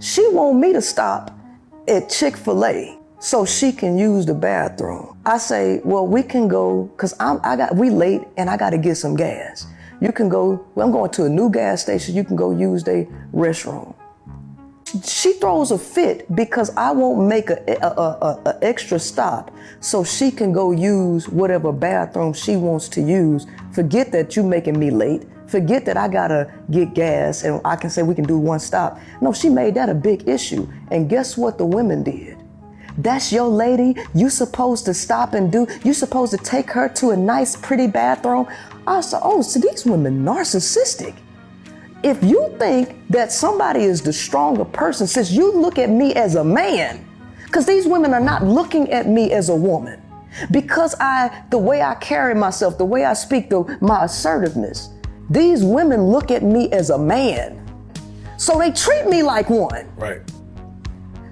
She want me to stop at Chick-fil-A so she can use the bathroom. I say, well, we can go, cause we late and I gotta get some gas. You can go, well, I'm going to a new gas station, you can go use the restroom. She throws a fit because I won't make a extra stop so she can go use whatever bathroom she wants to use. Forget that you making me late. Forget that I gotta get gas and I can say we can do one stop. No, she made that a big issue. And guess what the women did? That's your lady, you supposed to stop and do, you supposed to take her to a nice, pretty bathroom. I said, oh, so these women narcissistic. If you think that somebody is the stronger person, since you look at me as a man, because these women are not looking at me as a woman, because the way I carry myself, the way I speak, my assertiveness, these women look at me as a man. So they treat me like one. Right.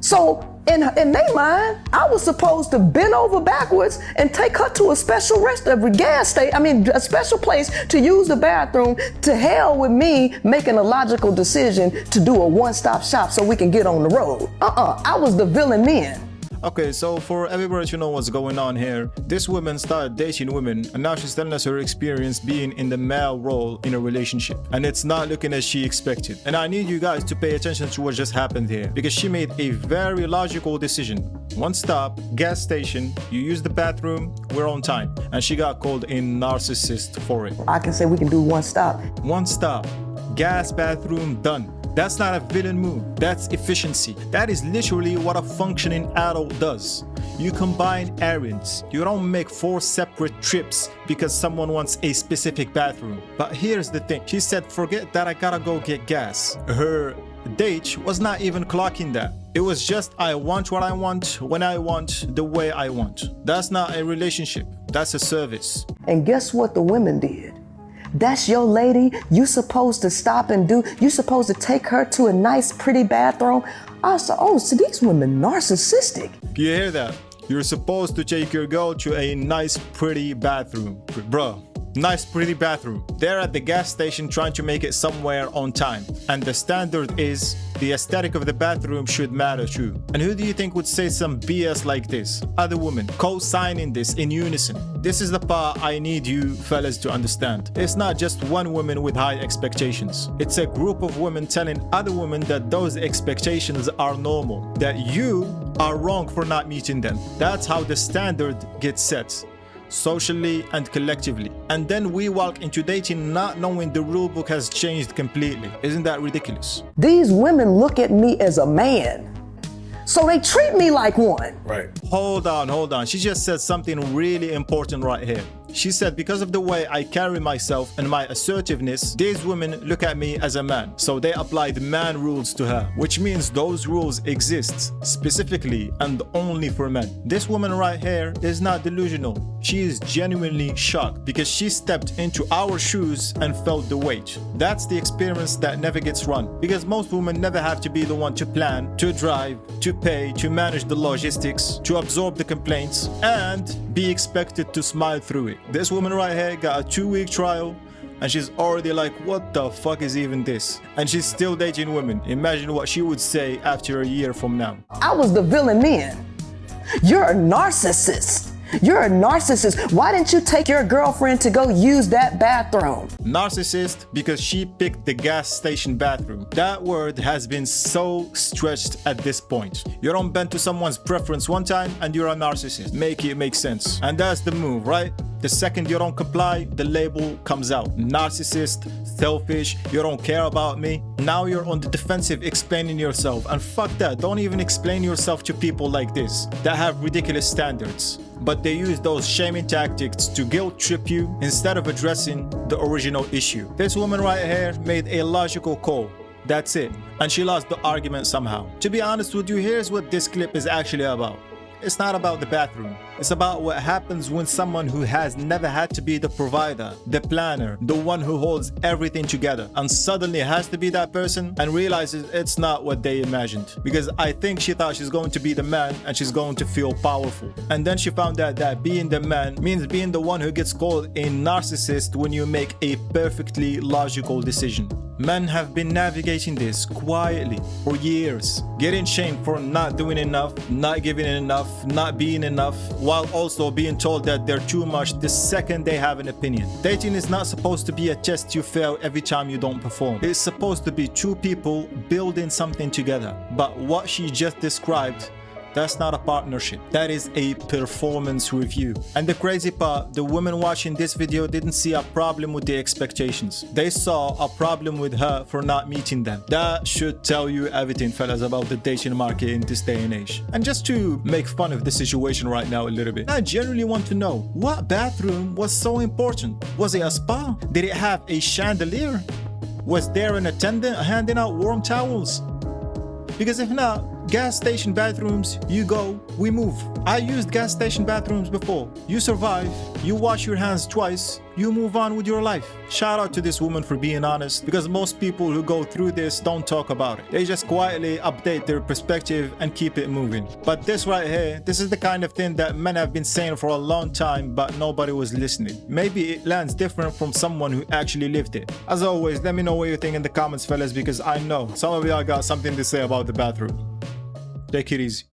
So in their mind, I was supposed to bend over backwards and take her to a special a special place to use the bathroom. To hell with me making a logical decision to do a one-stop shop so we can get on the road. I was the villain then. Okay, so for everybody to know what's going on here, this woman started dating women and now she's telling us her experience being in the male role in a relationship. And it's not looking as she expected. And I need you guys to pay attention to what just happened here because she made a very logical decision. One stop, gas station, you use the bathroom, we're on time. And she got called a narcissist for it. I can say we can do one stop. One stop, gas, bathroom, done. That's not a villain move, that's efficiency. That is literally what a functioning adult does. You combine errands. You don't make 4 separate trips because someone wants a specific bathroom. But here's the thing, she said, forget that I gotta go get gas. Her date was not even clocking that. It was just, I want what I want, when I want, the way I want. That's not a relationship, that's a service. And guess what the women did? That's your lady, you supposed to stop and do, you supposed to take her to a nice, pretty bathroom. I said, oh, so these women narcissistic. You hear that? You're supposed to take your girl to a nice, pretty bathroom. Bro, nice, pretty bathroom. They're at the gas station trying to make it somewhere on time. And the standard is the aesthetic of the bathroom should matter too. And who do you think would say some BS like this? Other women co-signing this in unison. This is the part I need you fellas to understand. It's not just one woman with high expectations. It's a group of women telling other women that those expectations are normal, that you are wrong for not meeting them. That's how the standard gets set, socially and collectively. And then we walk into dating not knowing the rule book has changed completely. Isn't that ridiculous? These women look at me as a man, so they treat me like one. Right. Hold on. She just said something really important right here. She said, because of the way I carry myself and my assertiveness, these women look at me as a man. So they apply the man rules to her, which means those rules exist specifically and only for men. This woman right here is not delusional. She is genuinely shocked because she stepped into our shoes and felt the weight. That's the experience that never gets run, because most women never have to be the one to plan, to drive, to pay, to manage the logistics, to absorb the complaints, and be expected to smile through it. This woman right here got a 2-week trial and she's already like, what the fuck is even this? And she's still dating women. Imagine what she would say after a year from now. I was the villain then. You're a narcissist. You're a narcissist. Why didn't you take your girlfriend to go use that bathroom? Narcissist because she picked the gas station bathroom. That word has been so stretched at this point. You don't bend to someone's preference one time and you're a narcissist. Make it make sense. And that's the move, right? The second you don't comply, the label comes out. Narcissist, selfish, you don't care about me. Now you're on the defensive explaining yourself. And fuck that, don't even explain yourself to people like this that have ridiculous standards. But they use those shaming tactics to guilt trip you instead of addressing the original issue. This woman right here made a logical call. That's it. And she lost the argument somehow. To be honest with you, here's what this clip is actually about. It's not about the bathroom. It's about what happens when someone who has never had to be the provider, the planner, the one who holds everything together, and suddenly has to be that person and realizes it's not what they imagined. Because I think she thought she's going to be the man and she's going to feel powerful. And then she found out that being the man means being the one who gets called a narcissist when you make a perfectly logical decision. Men have been navigating this quietly for years, getting shamed for not doing enough, not giving enough, not being enough, while also being told that they're too much the second they have an opinion. Dating is not supposed to be a test you fail every time you don't perform. It's supposed to be two people building something together. But what she just described, that's not a partnership. That is a performance review. And the crazy part, the women watching this video didn't see a problem with the expectations. They saw a problem with her for not meeting them. That should tell you everything, fellas, about the dating market in this day and age. And just to make fun of the situation right now a little bit, I genuinely want to know, what bathroom was so important? Was it a spa? Did it have a chandelier? Was there an attendant handing out warm towels? Because if not, gas station bathrooms, you go, we move. I used gas station bathrooms before. You survive, you wash your hands twice, you move on with your life. Shout out to this woman for being honest, because most people who go through this don't talk about it. They just quietly update their perspective and keep it moving. But this right here, this is the kind of thing that men have been saying for a long time, but nobody was listening. Maybe it lands different from someone who actually lived it. As always, let me know what you think in the comments, fellas, because I know some of y'all got something to say about the bathroom. Take it easy.